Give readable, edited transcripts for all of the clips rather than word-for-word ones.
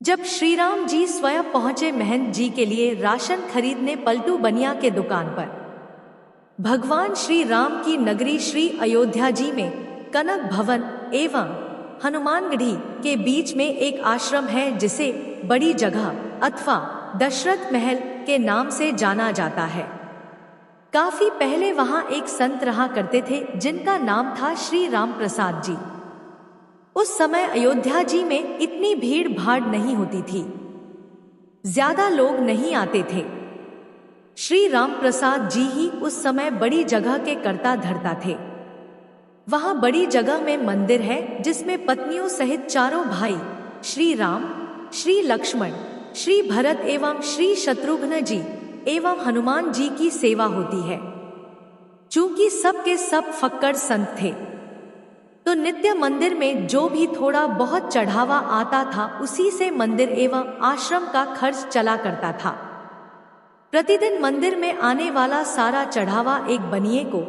जब श्री राम जी स्वयं पहुंचे महंत जी के लिए राशन खरीदने पलटू बनिया के दुकान पर। भगवान श्री राम की नगरी श्री अयोध्या जी में कनक भवन एवं हनुमानगढ़ी के बीच में एक आश्रम है जिसे बड़ी जगह अथवा दशरथ महल के नाम से जाना जाता है। काफी पहले वहां एक संत रहा करते थे जिनका नाम था श्री राम प्रसाद जी। उस समय अयोध्या जी में इतनी भीड़ भाड़ नहीं होती थी, ज्यादा लोग नहीं आते थे। श्री राम प्रसाद जी ही उस समय बड़ी जगह के कर्ता धर्ता थे। वहां बड़ी जगह में मंदिर है जिसमें पत्नियों सहित चारों भाई श्री राम, श्री लक्ष्मण, श्री भरत एवं श्री शत्रुघ्न जी एवं हनुमान जी की सेवा होती है। चूंकि सब के सब फक्कड़ संत थे तो नित्य मंदिर में जो भी थोड़ा बहुत चढ़ावा आता था उसी से मंदिर एवं आश्रम का खर्च चला करता था। प्रतिदिन मंदिर में आने वाला सारा चढ़ावा एक बनिए को,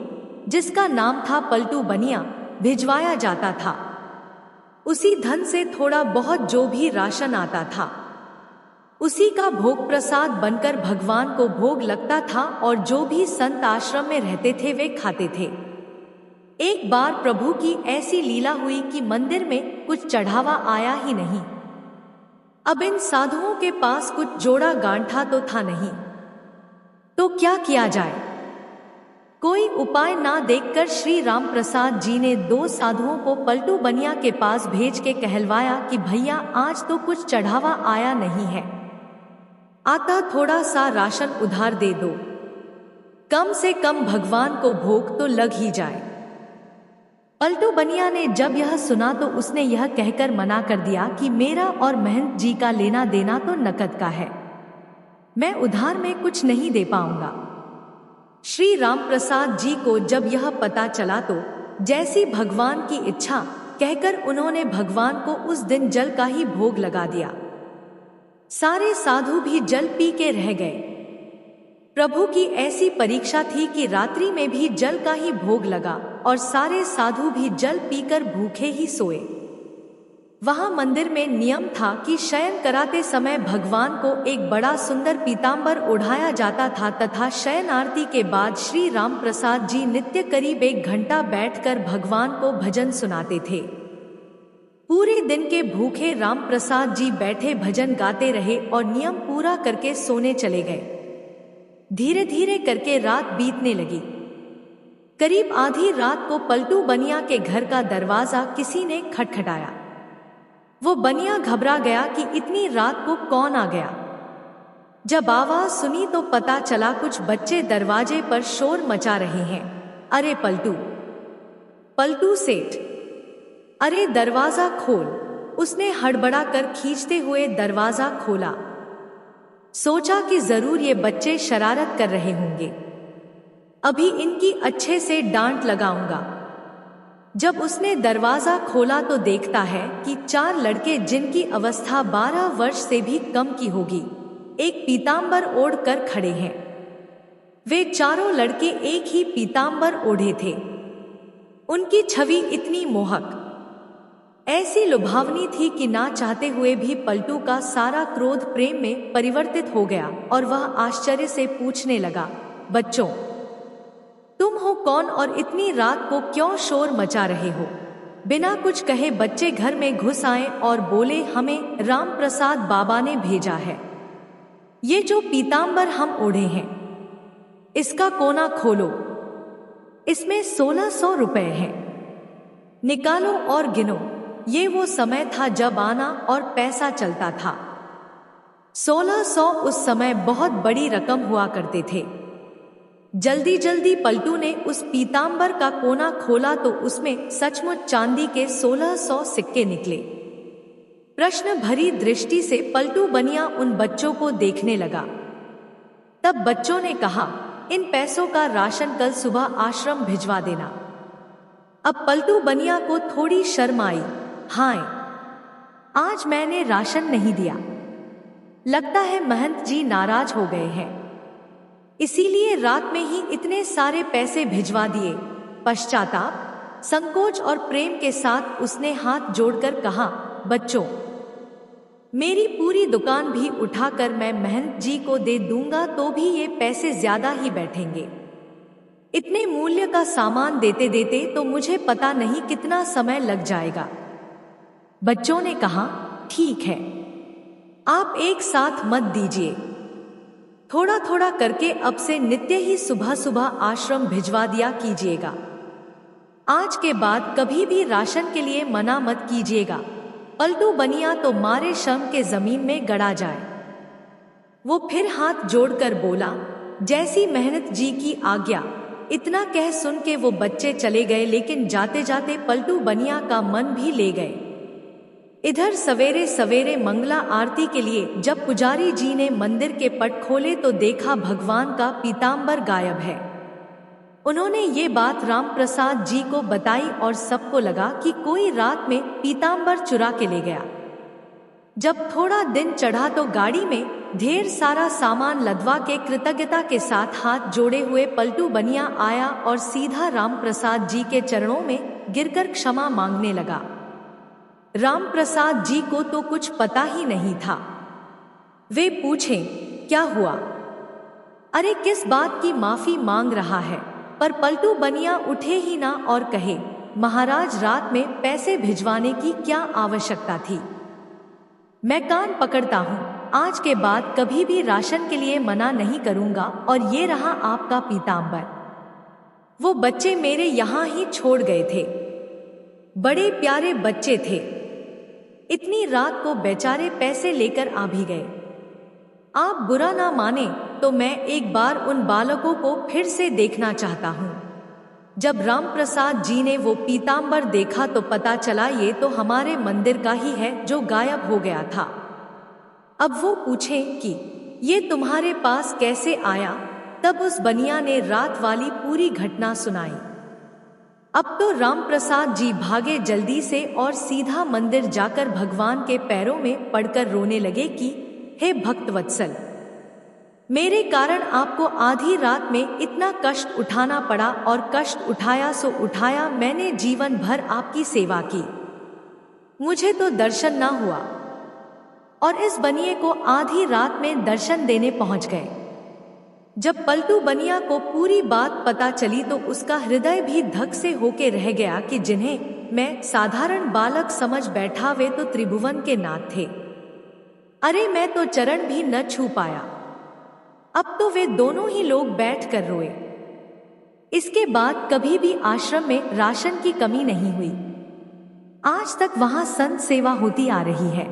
जिसका नाम था पलटू बनिया, भिजवाया जाता था। उसी धन से थोड़ा बहुत जो भी राशन आता था उसी का भोग प्रसाद बनकर भगवान को भोग लगता था और जो भी संत आश्रम में रहते थे वे खाते थे। एक बार प्रभु की ऐसी लीला हुई कि मंदिर में कुछ चढ़ावा आया ही नहीं। अब इन साधुओं के पास कुछ जोड़ा गांठा तो था नहीं, तो क्या किया जाए। कोई उपाय ना देखकर श्री राम प्रसाद जी ने दो साधुओं को पलटू बनिया के पास भेज के कहलवाया कि भैया आज तो कुछ चढ़ावा आया नहीं है, आता थोड़ा सा राशन उधार दे दो, कम से कम भगवान को भोग तो लग ही जाए। पलटू बनिया ने जब यह सुना तो उसने यह कहकर मना कर दिया कि मेरा और महंत जी का लेना देना तो नकद का है, मैं उधार में कुछ नहीं दे पाऊंगा। श्री राम प्रसाद जी को जब यह पता चला तो जैसी भगवान की इच्छा कहकर उन्होंने भगवान को उस दिन जल का ही भोग लगा दिया। सारे साधु भी जल पी के रह गए। प्रभु की ऐसी परीक्षा थी कि रात्रि में भी जल का ही भोग लगा और सारे साधु भी जल पीकर भूखे ही सोए। वहां मंदिर में नियम था कि शयन कराते समय भगवान को एक बड़ा सुंदर पीतांबर ओढ़ाया जाता था तथा शयन आरती के बाद श्री राम प्रसाद जी नित्य करीब 1 घंटा बैठकर भगवान को भजन सुनाते थे। पूरे दिन के भूखे राम प्रसाद जी बैठे भजन गाते रहे और नियम पूरा करके सोने चले गए। धीरे धीरे करके रात बीतने लगी। करीब आधी रात को पलटू बनिया के घर का दरवाजा किसी ने खटखटाया। वो बनिया घबरा गया कि इतनी रात को कौन आ गया। जब आवाज सुनी तो पता चला कुछ बच्चे दरवाजे पर शोर मचा रहे हैं। अरे पलटू, पलटू सेठ, अरे दरवाजा खोल। उसने हड़बड़ा कर खींचते हुए दरवाजा खोला। सोचा कि जरूर ये बच्चे शरारत कर रहे होंगे, अभी इनकी अच्छे से डांट लगाऊंगा। जब उसने दरवाजा खोला तो देखता है कि 4 लड़के जिनकी अवस्था 12 वर्ष से भी कम की होगी एक पीतांबर ओढ़ कर खड़े हैं। वे चारों लड़के एक ही पीतांबर ओढ़े थे। उनकी छवि इतनी मोहक, ऐसी लुभावनी थी कि ना चाहते हुए भी पलटू का सारा क्रोध प्रेम में परिवर्तित हो गया और वह आश्चर्य से पूछने लगा, बच्चों तुम हो कौन और इतनी रात को क्यों शोर मचा रहे हो। बिना कुछ कहे बच्चे घर में घुस आए और बोले, हमें राम प्रसाद बाबा ने भेजा है। ये जो पीतांबर हम ओढ़े हैं इसका कोना खोलो, इसमें 1600 रुपए हैं, निकालो और गिनो। ये वो समय था जब आना और पैसा चलता था। 1600 उस समय बहुत बड़ी रकम हुआ करते थे। जल्दी जल्दी पलटू ने उस पीतांबर का कोना खोला तो उसमें सचमुच चांदी के 1600 सिक्के निकले। प्रश्न भरी दृष्टि से पलटू बनिया उन बच्चों को देखने लगा। तब बच्चों ने कहा, इन पैसों का राशन कल सुबह आश्रम भिजवा देना। अब पलटू बनिया को थोड़ी शर्म आई। हाय, आज मैंने राशन नहीं दिया, लगता है महंत जी नाराज हो गए हैं, इसीलिए रात में ही इतने सारे पैसे भिजवा दिए। पश्चाताप, संकोच और प्रेम के साथ उसने हाथ जोड़कर कहा, बच्चों मेरी पूरी दुकान भी उठाकर मैं महंत जी को दे दूंगा तो भी ये पैसे ज्यादा ही बैठेंगे। इतने मूल्य का सामान देते देते तो मुझे पता नहीं कितना समय लग जाएगा। बच्चों ने कहा, ठीक है, आप एक साथ मत दीजिए, थोड़ा थोड़ा करके अब से नित्य ही सुबह सुबह आश्रम भिजवा दिया कीजिएगा। आज के बाद कभी भी राशन के लिए मना मत कीजिएगा। पलटू बनिया तो मारे शर्म के जमीन में गड़ा जाए। वो फिर हाथ जोड़कर बोला, जैसी मेहनत जी की आज्ञा। इतना कह सुन के वो बच्चे चले गए, लेकिन जाते जाते पलटू बनिया का मन भी ले गए। इधर सवेरे सवेरे मंगला आरती के लिए जब पुजारी जी ने मंदिर के पट खोले तो देखा भगवान का पीतांबर गायब है। उन्होंने ये बात राम प्रसाद जी को बताई और सबको लगा कि कोई रात में पीतांबर चुरा के ले गया। जब थोड़ा दिन चढ़ा तो गाड़ी में ढेर सारा सामान लदवा के कृतज्ञता के साथ हाथ जोड़े हुए पलटू बनिया आया और सीधा राम प्रसाद जी के चरणों में गिरकर क्षमा मांगने लगा। राम प्रसाद जी को तो कुछ पता ही नहीं था। वे पूछे, क्या हुआ? अरे किस बात की माफी मांग रहा है? पर पलटू बनिया उठे ही ना और कहे, महाराज रात में पैसे भिजवाने की क्या आवश्यकता थी? मैं कान पकड़ता हूँ, आज के बाद कभी भी राशन के लिए मना नहीं करूंगा। और ये रहा आपका पीतांबर। वो बच्चे मेरे यहाँ ही छोड़ गए थे, बड़े प्यारे बच्चे थे। इतनी रात को बेचारे पैसे लेकर आ भी गए। आप बुरा ना माने तो मैं एक बार उन बालकों को फिर से देखना चाहता हूँ। जब राम प्रसाद जी ने वो पीतांबर देखा तो पता चला ये तो हमारे मंदिर का ही है जो गायब हो गया था। अब वो पूछे कि ये तुम्हारे पास कैसे आया? तब उस बनिया ने रात वाली पूरी घटना सुनाई। अब तो राम प्रसाद जी भागे जल्दी से और सीधा मंदिर जाकर भगवान के पैरों में पड़कर रोने लगे कि हे भक्तवत्सल, मेरे कारण आपको आधी रात में इतना कष्ट उठाना पड़ा, और कष्ट उठाया सो उठाया, मैंने जीवन भर आपकी सेवा की, मुझे तो दर्शन ना हुआ। और इस बनिए को आधी रात में दर्शन देने पहुंच गए। जब पलटू बनिया को पूरी बात पता चली तो उसका हृदय भी धक से होके रह गया कि जिन्हें मैं साधारण बालक समझ बैठा वे तो त्रिभुवन के नाथ थे। अरे मैं तो चरण भी न छू पाया। अब तो वे दोनों ही लोग बैठ कर रोए। इसके बाद कभी भी आश्रम में राशन की कमी नहीं हुई। आज तक वहां संत सेवा होती आ रही है।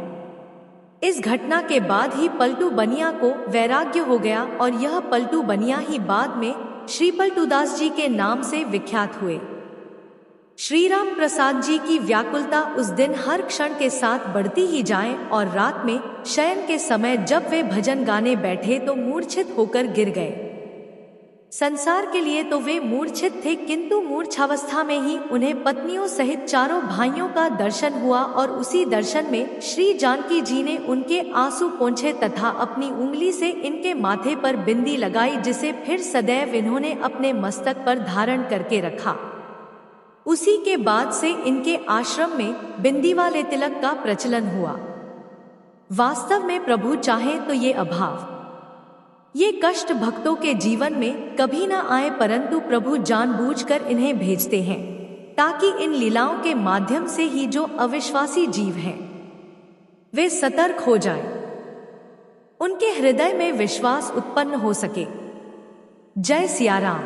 इस घटना के बाद ही पलटू बनिया को वैराग्य हो गया और यह पलटू बनिया ही बाद में श्री पलटूदास जी के नाम से विख्यात हुए। श्री राम प्रसाद जी की व्याकुलता उस दिन हर क्षण के साथ बढ़ती ही जाए और रात में शयन के समय जब वे भजन गाने बैठे तो मूर्छित होकर गिर गए। संसार के लिए तो वे मूर्छित थे, किंतु मूर्छावस्था में ही उन्हें पत्नियों सहित चारों भाइयों का दर्शन हुआ और उसी दर्शन में श्री जानकी जी ने उनके आंसू पोंछे तथा अपनी उंगली से इनके माथे पर बिंदी लगाई, जिसे फिर सदैव इन्होंने अपने मस्तक पर धारण करके रखा। उसी के बाद से इनके आश्रम में बिंदी वाले तिलक का प्रचलन हुआ। वास्तव में प्रभु चाहे तो ये अभाव, ये कष्ट भक्तों के जीवन में कभी ना आए, परंतु प्रभु जानबूझकर इन्हें भेजते हैं ताकि इन लीलाओं के माध्यम से ही जो अविश्वासी जीव हैं वे सतर्क हो जाएं, उनके हृदय में विश्वास उत्पन्न हो सके। जय सिया राम।